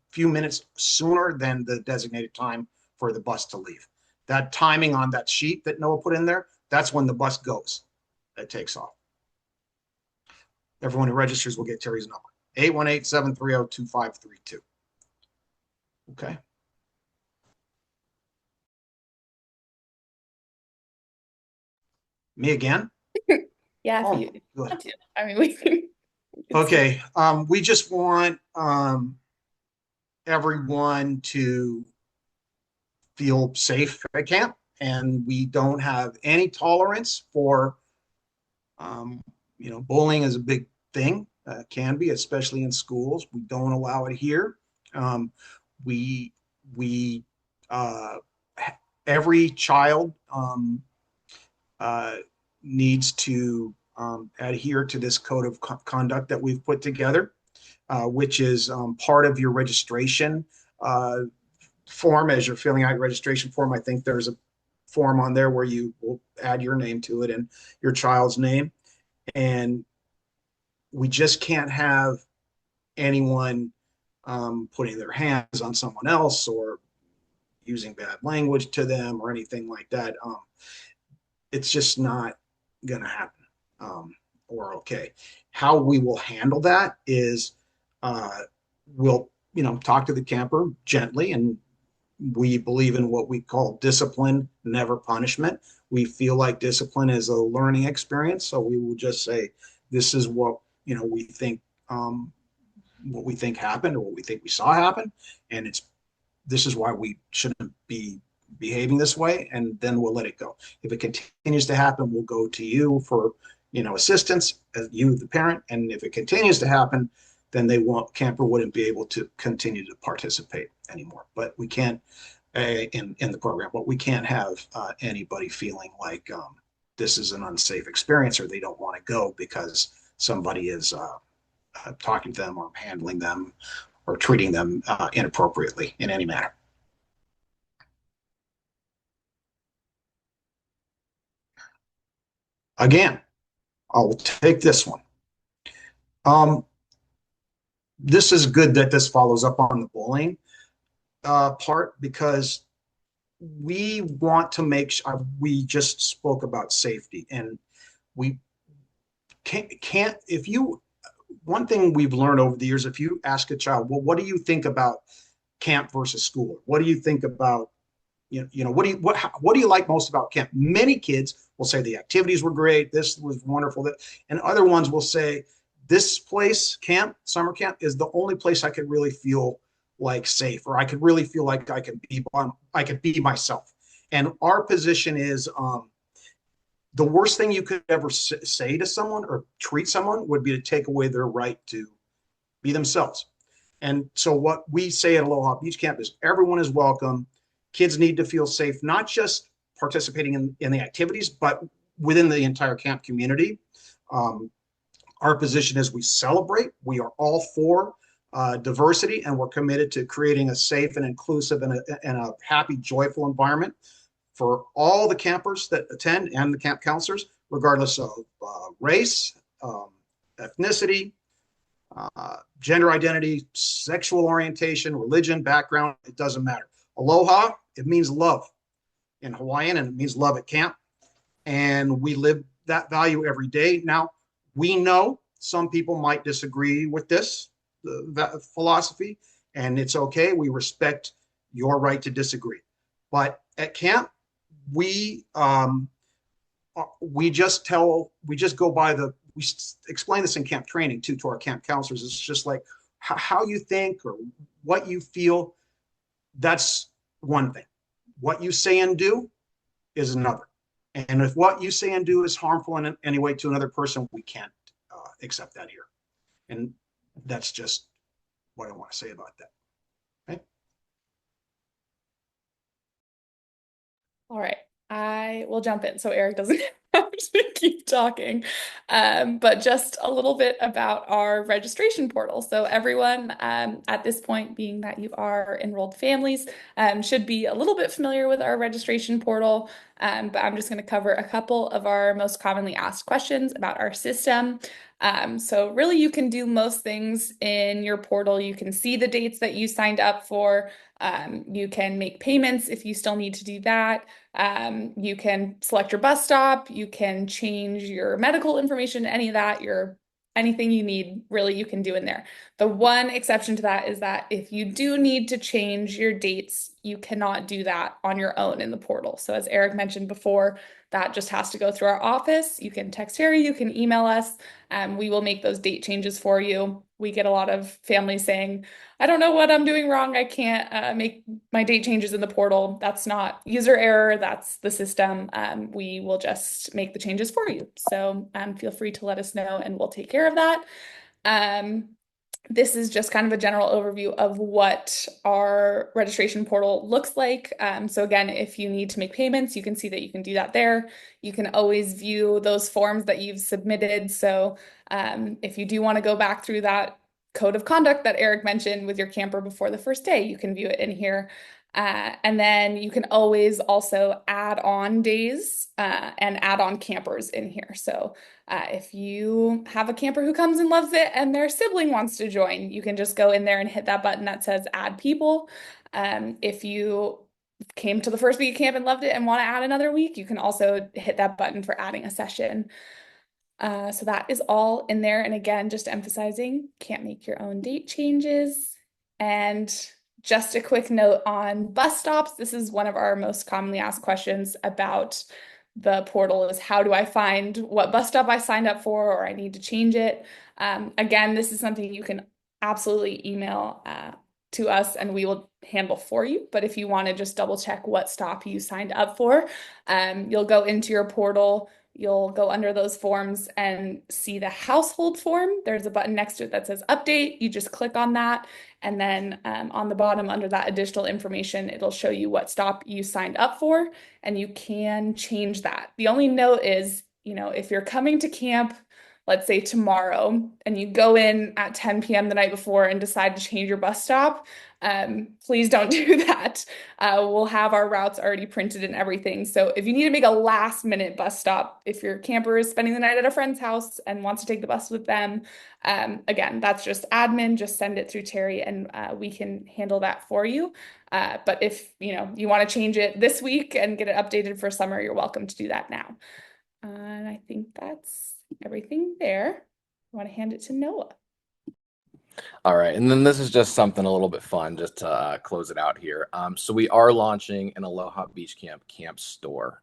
few minutes sooner than the designated time for the bus to leave. That timing on that sheet that Noah put in there, that's when the bus goes. That takes off. Everyone who registers will get Terry's number, 818-730-2532. Okay. Me again? Yeah, Oh, if you good. want to. I mean, we can Okay. We just want everyone to feel safe at camp, and we don't have any tolerance for, bullying is a big thing. Can be, especially in schools. We don't allow it here. We every child needs to adhere to this code of conduct that we've put together, which is part of your registration form. As you're filling out your registration form, I think there's a form on there where you will add your name to it and your child's name. And we just can't have anyone putting their hands on someone else or using bad language to them or anything like that. It's just not going to happen or okay. How we will handle that is we'll, talk to the camper gently, and we believe in what we call discipline, never punishment. We feel like discipline is a learning experience, so we will just say, this is what, we think, what we think happened, or what we think we saw happen, and this is why we shouldn't be behaving this way, and then we'll let it go. If it continues to happen, we'll go to you for, assistance, as you, the parent, and if it continues to happen, then camper wouldn't be able to continue to participate anymore. But we can't, in the program, but we can't have anybody feeling like this is an unsafe experience, or they don't want to go because somebody is talking to them or handling them or treating them inappropriately in any manner. Again, I'll take this one. This is good that this follows up on the bullying part, because we want to make sure, we just spoke about safety, and we can't, one thing we've learned over the years, if you ask a child, well, what do you think about camp versus school? What do you think about, what do you like most about camp? Many kids will say the activities were great, this was wonderful, and other ones will say, this place, summer camp, is the only place I could really feel like safe, or I could really feel like I could be myself. And our position is, the worst thing you could ever say to someone or treat someone would be to take away their right to be themselves. And so what we say at Aloha Beach Camp is everyone is welcome. Kids need to feel safe, not just participating in the activities, but within the entire camp community. Our position is we celebrate. We are all for diversity, and we're committed to creating a safe and inclusive and a happy, joyful environment for all the campers that attend and the camp counselors, regardless of race, ethnicity, gender identity, sexual orientation, religion, background. It doesn't matter. Aloha, it means love in Hawaiian, and it means love at camp. And we live that value every day. Now, we know some people might disagree with this philosophy, and it's okay. We respect your right to disagree. But at camp, we just go by we explain this in camp training too to our camp counselors. It's just like how you think or what you feel. That's one thing. What you say and do is another. And if what you say and do is harmful in any way to another person, we can't accept that here. And that's just what I want to say about that. Okay. All right, I will jump in so Eric doesn't have to keep talking. But just a little bit about our registration portal. So everyone at this point, being that you are enrolled families, should be a little bit familiar with our registration portal. But I'm just going to cover a couple of our most commonly asked questions about our system. So really you can do most things in your portal. You can see the dates that you signed up for. You can make payments if you still need to do that. You can select your bus stop. You can change your medical information, any of that, anything you need, really, you can do in there. The one exception to that is that if you do need to change your dates, you cannot do that on your own in the portal. So as Eric mentioned before, that just has to go through our office. You can text Harry, you can email us, we will make those date changes for you. We get a lot of families saying, I don't know what I'm doing wrong. I can't make my date changes in the portal. That's not user error. That's the system. We will just make the changes for you. So feel free to let us know and we'll take care of that. This is just kind of a general overview of what our registration portal looks like. So again, if you need to make payments, you can see that you can do that there. You can always view those forms that you've submitted. So if you do want to go back through that code of conduct that Eric mentioned with your camper before the first day, you can view it in here. And then you can always also add on days and add on campers in here. So if you have a camper who comes and loves it and their sibling wants to join, you can just go in there and hit that button that says add people. If you came to the first week of camp and loved it and want to add another week, you can also hit that button for adding a session. So that is all in there. And again, just emphasizing, can't make your own date changes. And just a quick note on bus stops. This is one of our most commonly asked questions about the portal is how do I find what bus stop I signed up for or I need to change it. Again, this is something you can absolutely email to us and we will handle for you. But if you want to just double check what stop you signed up for, you'll go into your portal. You'll go under those forms and see the household form. There's a button next to it that says update. You just click on that. And then on the bottom under that additional information, it'll show you what stop you signed up for and you can change that. The only note is, if you're coming to camp, let's say tomorrow, and you go in at 10 p.m. the night before and decide to change your bus stop, please don't do that. We'll have our routes already printed and everything. So if you need to make a last minute bus stop, if your camper is spending the night at a friend's house and wants to take the bus with them, again, that's just admin, just send it through Terry and we can handle that for you. But if you want to change it this week and get it updated for summer, you're welcome to do that now. And I think that's everything there. I want to hand it to Noah. All right, and then this is just something a little bit fun just to close it out here. So we are launching an Aloha Beach Camp store.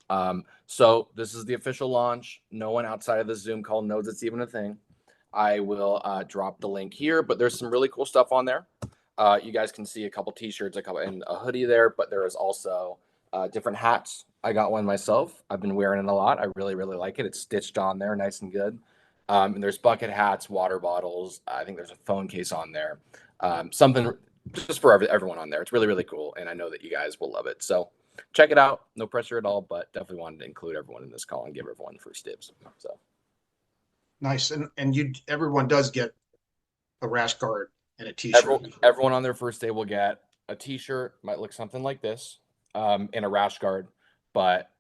So this is the official launch. No one outside of the Zoom call knows it's even a thing. I will drop the link here, but there's some really cool stuff on there. You guys can see a couple t-shirts, and a hoodie there, but there is also different hats. I got one myself. I've been wearing it a lot. I really, really like it. It's stitched on there, nice and good. And there's bucket hats, water bottles. I think there's a phone case on there. Something just for everyone on there. It's really, really cool. And I know that you guys will love it. So check it out. No pressure at all, but definitely wanted to include everyone in this call and give everyone first dibs. So nice. And everyone does get a rash guard and a t-shirt. Everyone on their first day will get a t-shirt, might look something like this, and a rash guard. But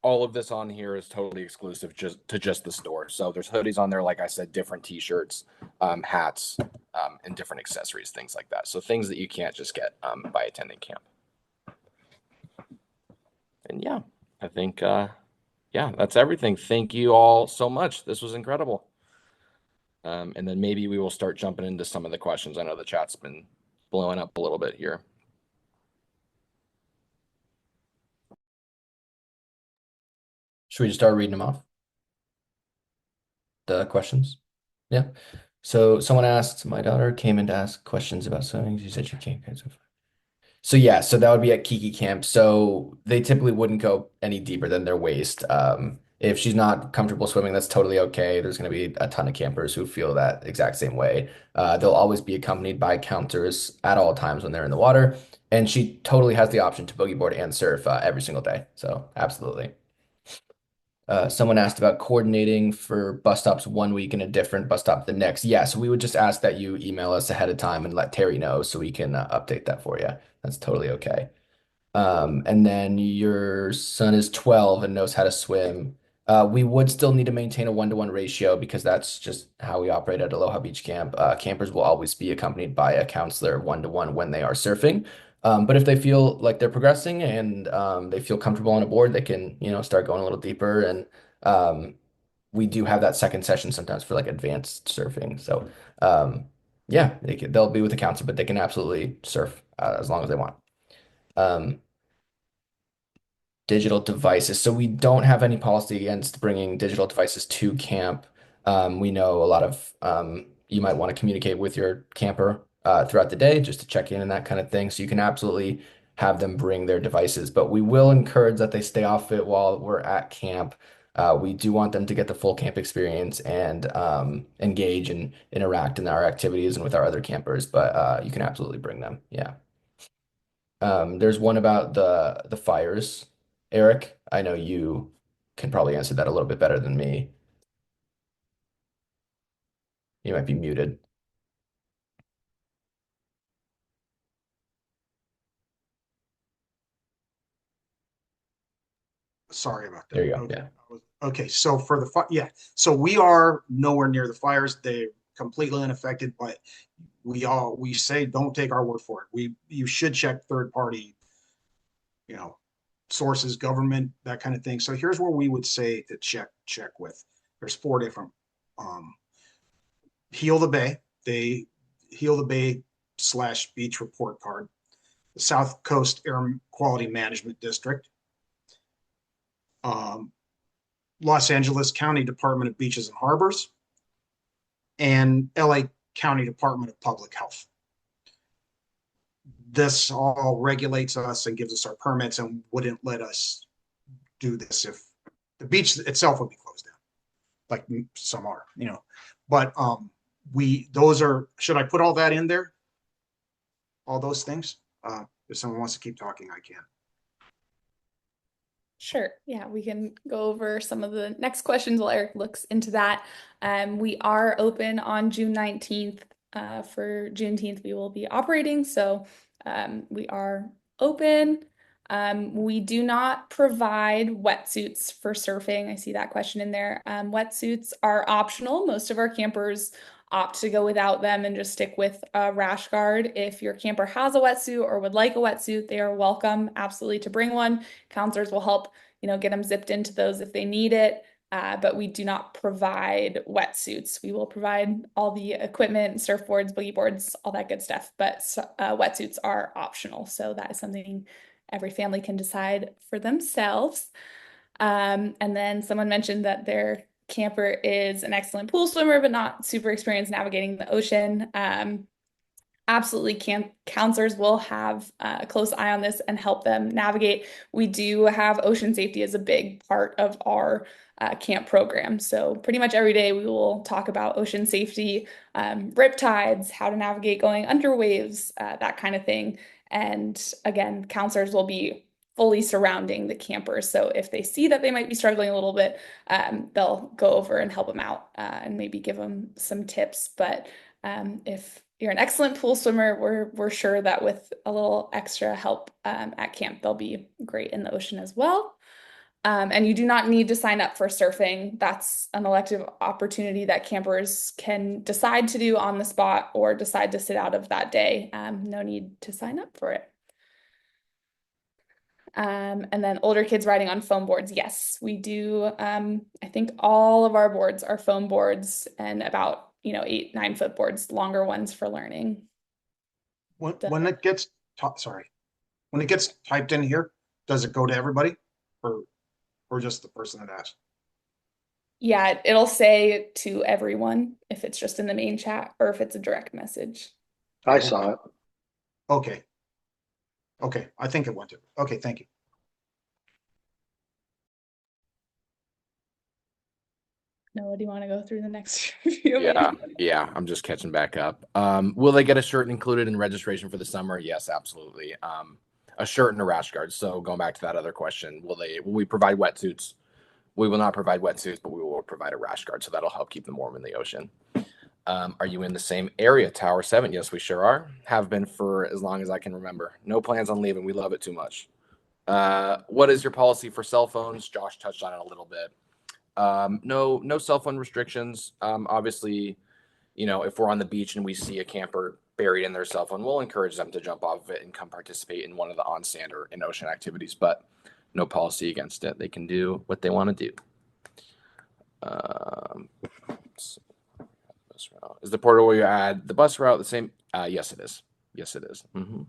all of this on here is totally exclusive to just the store. So there's hoodies on there, like I said, different t-shirts, hats, and different accessories, things like that. So things that you can't just get by attending camp. And yeah, I think, that's everything. Thank you all so much. This was incredible. And then maybe we will start jumping into some of the questions. I know the chat's been blowing up a little bit here. Should we just start reading them off? The questions? Yeah. So someone asked, my daughter came in to ask questions about swimming. She said she can't go so far. So yeah, so that would be at Keiki camp. So they typically wouldn't go any deeper than their waist. If she's not comfortable swimming, that's totally okay. There's going to be a ton of campers who feel that exact same way. They'll always be accompanied by counters at all times when they're in the water. And she totally has the option to boogie board and surf every single day. So absolutely. Someone asked about coordinating for bus stops one week and a different bus stop the next. Yeah, so we would just ask that you email us ahead of time and let Terry know so we can update that for you. That's totally okay. And then your son is 12 and knows how to swim. We would still need to maintain a 1-to-1 ratio because that's just how we operate at Aloha Beach Camp. Campers will always be accompanied by a counselor 1-to-1 when they are surfing. But if they feel like they're progressing and they feel comfortable on a board, they can, start going a little deeper. And we do have that second session sometimes for like advanced surfing. So yeah, they'll be with a counselor, but they can absolutely surf as long as they want. Digital devices. So we don't have any policy against bringing digital devices to camp. We know a lot of you might want to communicate with your camper throughout the day just to check in and that kind of thing. So you can absolutely have them bring their devices, but we will encourage that they stay off it while we're at camp. We do want them to get the full camp experience and engage and interact in our activities and with our other campers, but you can absolutely bring them. Yeah. There's one about the fires. Eric, I know you can probably answer that a little bit better than me. You might be muted. Sorry about that. There you go. Okay. Yeah. Okay. So for the so we are nowhere near the fires. They're completely unaffected, but we say don't take our word for it. You should check third party, sources, government, that kind of thing. So here's where we would say to check with. There's 4 different Heal the Bay. They Heal the Bay / beach report card, the South Coast Air Quality Management District, Los Angeles County Department of Beaches and Harbors, and LA County Department of Public Health. This all regulates us and gives us our permits and wouldn't let us do this if the beach itself would be closed down, like some are, But should I put all that in there? All those things? If someone wants to keep talking, I can. Sure. Yeah, we can go over some of the next questions while Eric looks into that. We are open on June 19th. For Juneteenth, we will be operating. So we are open. We do not provide wetsuits for surfing. I see that question in there. Wetsuits are optional. Most of our campers opt to go without them and just stick with a rash guard. If your camper has a wetsuit or would like a wetsuit, they are welcome absolutely to bring one. Counselors will help, get them zipped into those if they need it. But we do not provide wetsuits. We will provide all the equipment, surfboards, boogie boards, all that good stuff. But wetsuits are optional. So that is something every family can decide for themselves. And then someone mentioned that their camper is an excellent pool swimmer, but not super experienced navigating the ocean. Absolutely, counselors will have a close eye on this and help them navigate. We do have ocean safety as a big part of our camp program. So pretty much every day we will talk about ocean safety, rip tides, how to navigate going under waves, that kind of thing. And again, counselors will be fully surrounding the campers. So if they see that they might be struggling a little bit, they'll go over and help them out and maybe give them some tips. But if you're an excellent pool swimmer, we're sure that with a little extra help at camp, they'll be great in the ocean as well. And you do not need to sign up for surfing. That's an elective opportunity that campers can decide to do on the spot or decide to sit out of that day. No need to sign up for it. And then older kids riding on foam boards. Yes, we do. I think all of our boards are foam boards and about 8-9 foot boards, longer ones for learning. When it gets typed in here, does it go to everybody or just the person that asked? Yeah, it'll say to everyone if it's just in the main chat or if it's a direct message. I saw it. Okay. I think it went to. Okay, thank you. Noah, do you want to go through the next few? Yeah, I'm just catching back up. Will they get a shirt included in registration for the summer? Yes, absolutely. A shirt and a rash guard. So going back to that other question, will we provide wetsuits? We will not provide wetsuits, but we will provide a rash guard. So that'll help keep them warm in the ocean. Are you in the same area, Tower 7? Yes, we sure are. Have been for as long as I can remember. No plans on leaving. We love it too much. What is your policy for cell phones? Josh touched on it a little bit. No cell phone restrictions. Obviously, if we're on the beach and we see a camper buried in their cell phone, we'll encourage them to jump off of it and come participate in one of the on-sand or in ocean activities, but no policy against it. They can do what they want to do. Is the portal where you add the bus route the same? Yes, it is. Mm-hmm.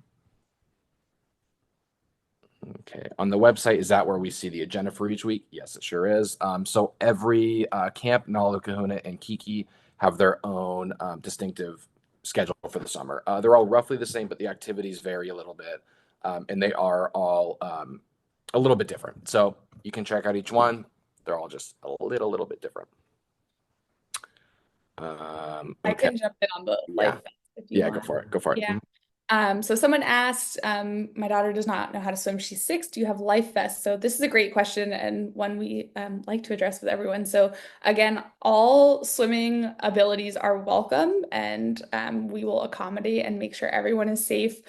Okay. On the website, is that where we see the agenda for each week? Yes, it sure is. So every camp, Nalu, Kahuna, and Keiki have their own distinctive schedule for the summer. They're all roughly the same, but the activities vary a little bit, and they are all a little bit different. So you can check out each one. They're all just a little bit different. Okay. I can jump in on the life vest if you want. Go for it. Yeah. So someone asked, my daughter does not know how to swim. She's 6. Do you have life vests? So this is a great question and one we like to address with everyone. So again, all swimming abilities are welcome and we will accommodate and make sure everyone is safe.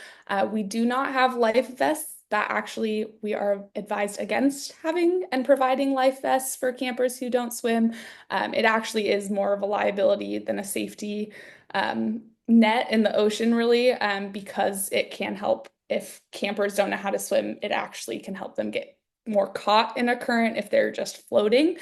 We do not have life vests. That actually we are advised against having and providing life vests for campers who don't swim. It actually is more of a liability than a safety net in the ocean, really, because it can help if campers don't know how to swim. It actually can help them get more caught in a current if they're just floating.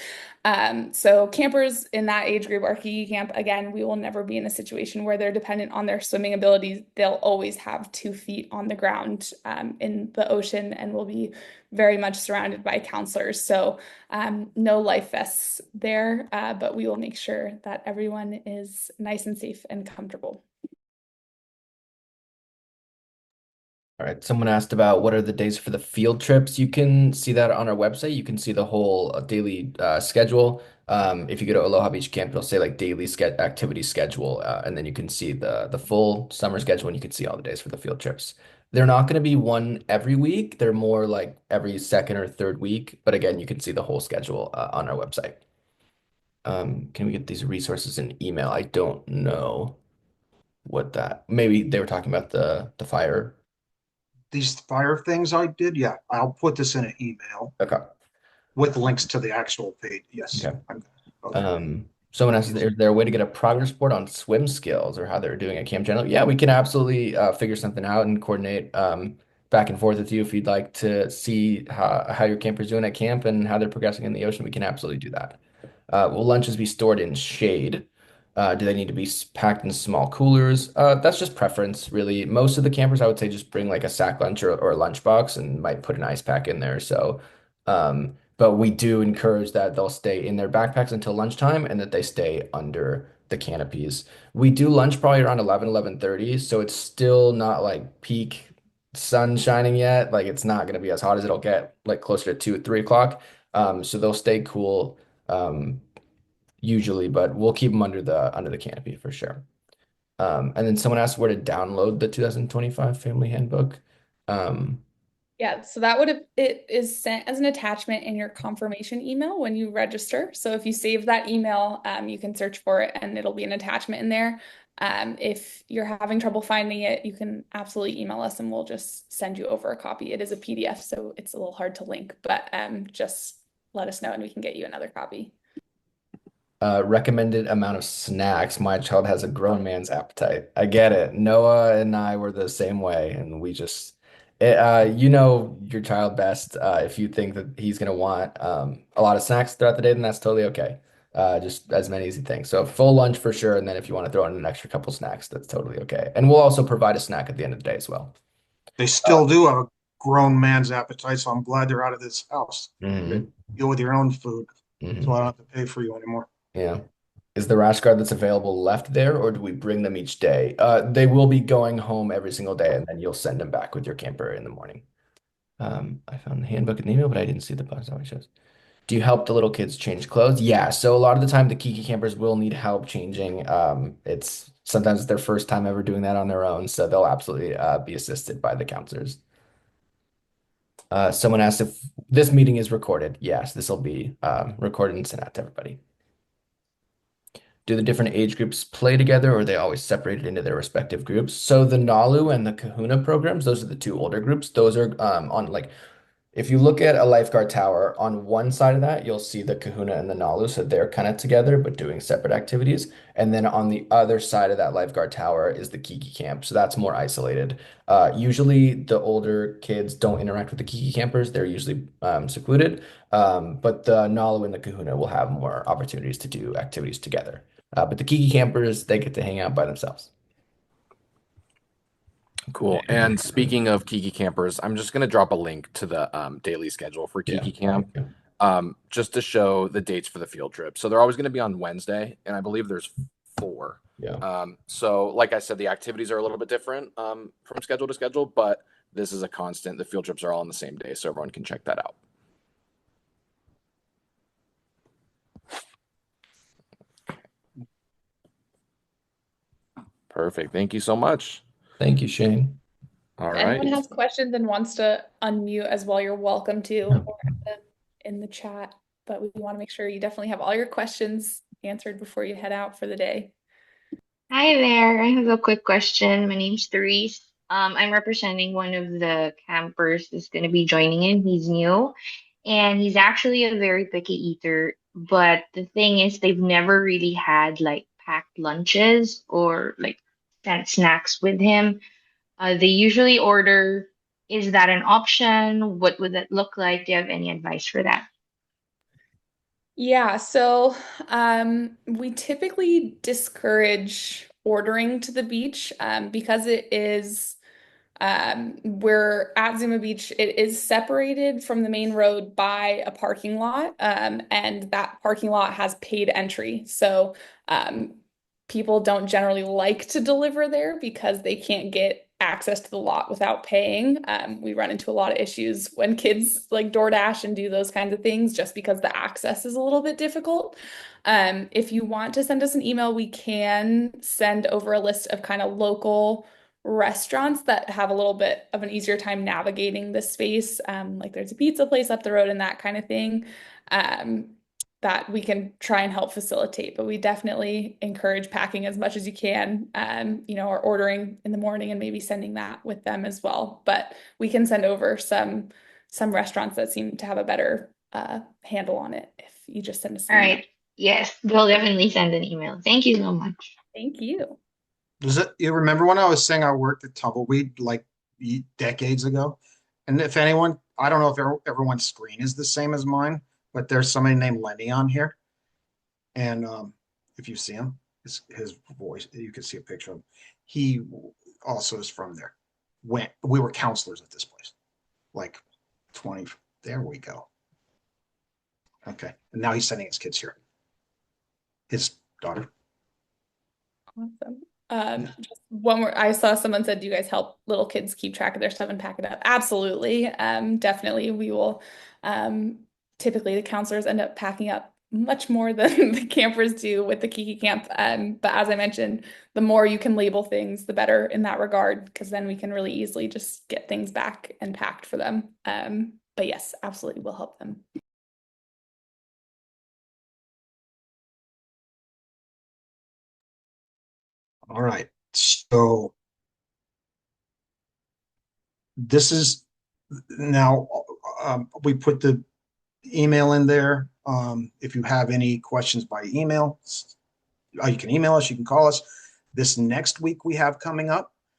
So campers in that age group, our Keiki camp, again, we will never be in a situation where they're dependent on their swimming abilities. They'll always have 2 feet on the ground in the ocean, and will be very much surrounded by counselors. So no life vests there, but we will make sure that everyone is nice and safe and comfortable. All right, someone asked about what are the days for the field trips. You can see that on our website. You can see the whole daily schedule. If you go to Aloha Beach Camp, it'll say like daily activity schedule, and then you can see the full summer schedule, and you can see all the days for the field trips. They're not going to be one every week. They're more like every second or third week. But again, you can see the whole schedule on our website. Can we get these resources in email? I don't know what that. Maybe they were talking about the fire. These fire things I did, yeah, I'll put this in an email Okay. with links to the actual page. Yes. Okay. Okay. Someone asked, is there a way to get a progress report on swim skills or how they're doing at Camp Channel? Yeah, we can absolutely figure something out and coordinate back and forth with you if you'd like to see how your camper's doing at camp and how they're progressing in the ocean. We can absolutely do that. Will lunches be stored in shade? Do they need to be packed in small coolers? That's just preference, really. Most of the campers, I would say, just bring like a sack lunch or a lunch box and might put an ice pack in there. So, but we do encourage that they'll stay in their backpacks until lunchtime and that they stay under the canopies. We do lunch probably around 11:30, so it's still not like peak sun shining yet. Like it's not going to be as hot as it'll get like closer to 2 or 3 o'clock. So they'll stay cool. Usually, but we'll keep them under the canopy for sure. And then someone asked where to download the 2025 Family Handbook. Yeah, so it is sent as an attachment in your confirmation email when you register. So if you save that email, you can search for it and it'll be an attachment in there. If you're having trouble finding it, you can absolutely email us and we'll just send you over a copy. It is a PDF, so it's a little hard to link, but just let us know and we can get you another copy. Recommended amount of snacks. My child has a grown man's appetite. I get it. Noah and I were the same way, and we just, you know your child best. If you think that he's gonna want a lot of snacks throughout the day, then that's totally okay. Just as many as you think. So full lunch for sure, and then if you want to throw in an extra couple snacks, that's totally okay. And we'll also provide a snack at the end of the day as well. They still do have a grown man's appetite, so I'm glad they're out of this house. Mhm. Deal with your own food, Mhm. so I don't have to pay for you anymore. Yeah. Is the rash guard that's available left there, or do we bring them each day? They will be going home every single day, and then you'll send them back with your camper in the morning. I found the handbook in the email, but I didn't see the box. How it shows. Do you help the little kids change clothes? Yeah. So a lot of the time, the Keiki campers will need help changing. It's sometimes their first time ever doing that on their own, so they'll absolutely be assisted by the counselors. Someone asked if this meeting is recorded. Yes, this will be recorded and sent out to everybody. Do the different age groups play together or are they always separated into their respective groups? So the Nalu and the Kahuna programs, those are the two older groups. Those are on like if you look at a lifeguard tower, on one side of that, you'll see the Kahuna and the Nalu, so they're kind of together but doing separate activities. And then on the other side of that lifeguard tower is the Keiki camp, so that's more isolated. Usually the older kids don't interact with the Keiki campers; they're usually secluded. But the Nalu and the Kahuna will have more opportunities to do activities together. But the Keiki campers, they get to hang out by themselves. Cool. And speaking of Keiki campers, I'm just going to drop a link to the daily schedule for Keiki camp, just to show the dates for the field trip. So they're always going to be on Wednesday, and I believe there's 4. Yeah. So like I said, the activities are a little bit different from schedule to schedule, but this is a constant. The field trips are all on the same day, so everyone can check that out. Perfect. Thank you so much. Thank you, Shane. All If right. anyone has questions and wants to unmute as well, you're welcome to or in the chat. But we want to make sure you definitely have all your questions answered before you head out for the day. Hi there. I have a quick question. My name's Therese. I'm representing one of the campers that's going to be joining in. He's new and he's actually a very picky eater. But the thing is, they've never really had like packed lunches or like sent snacks with him. They usually order Is that an option? What would that look like? Do you have any advice for that? Yeah, so we typically discourage ordering to the beach because we're at Zuma Beach. It is separated from the main road by a parking lot, and that parking lot has paid entry. So um, people don't generally like to deliver there because they can't get access to the lot without paying. We run into a lot of issues when kids like DoorDash and do those kinds of things just because the access is a little bit difficult. If you want to send us an email, we can send over a list of kind of local restaurants that have a little bit of an easier time navigating the space. Like there's a pizza place up the road and that kind of thing. That we can try and help facilitate, but we definitely encourage packing as much as you can, or ordering in the morning and maybe sending that with them as well. But we can send over some restaurants that seem to have a better handle on it if you just send us All an email. right. Yes, we'll definitely send an email. Thank you so much. Thank you. You remember when I was saying I worked at Tumbleweed like decades ago? And if anyone, I don't know if everyone's screen is the same as mine, but there's somebody named Lenny on here. And if you see him, his voice, you can see a picture of him. He also is from there. We were counselors at this place, like 20. There we go. Okay. And now he's sending his kids here. His daughter. Awesome. Just one more. I saw someone said, "Do you guys help little kids keep track of their stuff and pack it up?" Absolutely. Definitely. We will. Typically, the counselors end up packing up much more than the campers do with the Keiki camp. But as I mentioned, the more you can label things, the better in that regard, because then we can really easily just get things back and packed for them. But yes, absolutely, we'll help them. All right. So this is now we put the email in there. If you have any questions by email, you can email us, you can call us. This next week we have coming up